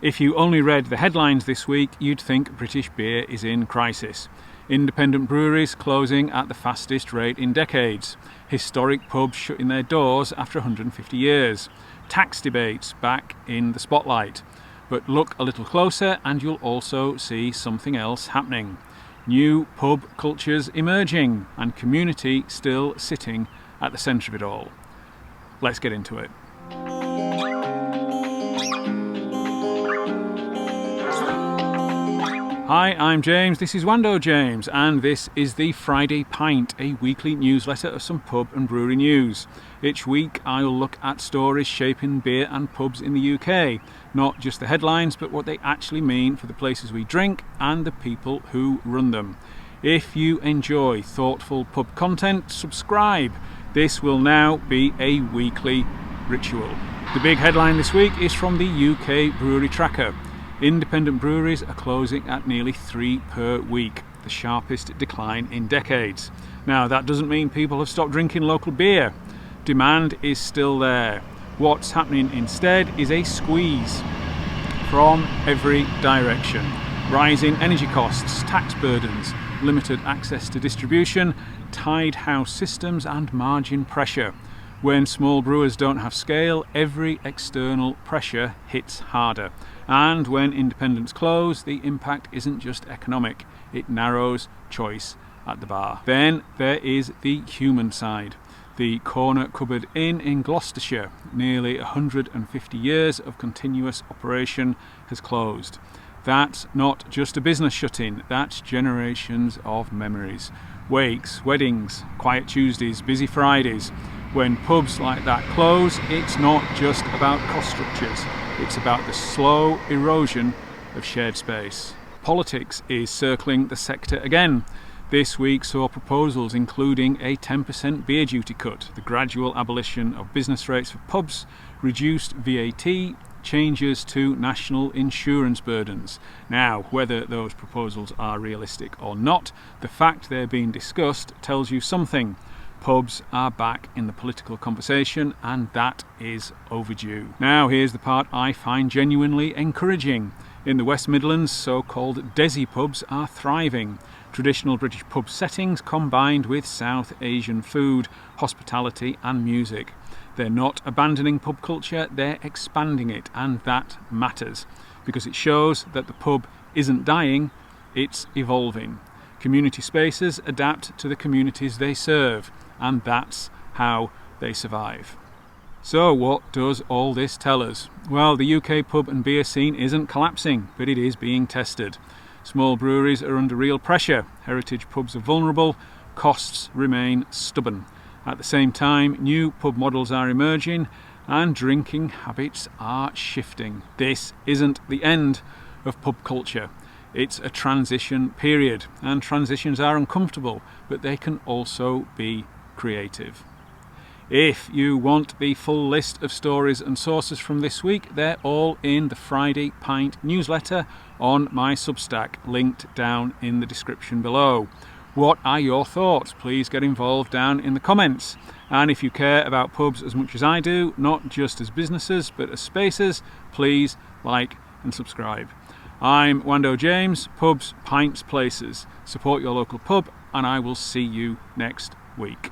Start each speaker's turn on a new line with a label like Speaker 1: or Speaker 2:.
Speaker 1: If you only read the headlines this week, you'd think British beer is in crisis. Independent breweries closing at the fastest rate in decades. Historic pubs shutting their doors after 150 years. Tax debates back in the spotlight. But look a little closer and you'll also see something else happening. New pub cultures emerging and community still sitting at the centre of it all. Let's get into it. Hi, I'm James, this is wandojames, and this is the Friday Pint, a weekly newsletter of some pub and brewery news. Each week I'll look at stories shaping beer and pubs in the UK, not just the headlines, but what they actually mean for the places we drink and the people who run them. If you enjoy thoughtful pub content, subscribe. This will now be a weekly ritual. The big headline this week is from the UK Brewery Tracker. Independent breweries are closing at nearly 3 per week, the sharpest decline in decades. Now, that doesn't mean people have stopped drinking local beer. Demand is still there. What's happening instead is a squeeze from every direction. Rising energy costs, tax burdens, limited access to distribution, tied house systems and margin pressure. When small brewers don't have scale, every external pressure hits harder. And when independents close, the impact isn't just economic, it narrows choice at the bar. Then there is the human side. The Corner Cupboard Inn in Gloucestershire, nearly 150 years of continuous operation, has closed. That's not just a business shut-in, that's generations of memories. Wakes, weddings, quiet Tuesdays, busy Fridays. When pubs like that close, it's not just about cost structures, it's about the slow erosion of shared space. Politics is circling the sector again. This week saw proposals including a 10% beer duty cut, the gradual abolition of business rates for pubs, reduced VAT, changes to national insurance burdens. Now, whether those proposals are realistic or not, the fact they're being discussed tells you something. Pubs are back in the political conversation, and that is overdue. Now here's the part I find genuinely encouraging. In the West Midlands, so-called desi pubs are thriving. Traditional British pub settings combined with South Asian food, hospitality and music. They're not abandoning pub culture, they're expanding it, and that matters because it shows that the pub isn't dying, it's evolving. Community spaces adapt to the communities they serve, and that's how they survive. So what does all this tell us? Well, the UK pub and beer scene isn't collapsing, but it is being tested. Small breweries are under real pressure, heritage pubs are vulnerable, costs remain stubborn. At the same time, new pub models are emerging and drinking habits are shifting. This isn't the end of pub culture. It's a transition period, and transitions are uncomfortable, but they can also be creative. If you want the full list of stories and sources from this week, they're all in the Friday Pint newsletter on my Substack, linked down in the description below. What are your thoughts? Please get involved down in the comments. And if you care about pubs as much as I do, not just as businesses, but as spaces, please like and subscribe. I'm wandojames, pubs, pints, places. Support your local pub, and I will see you next week.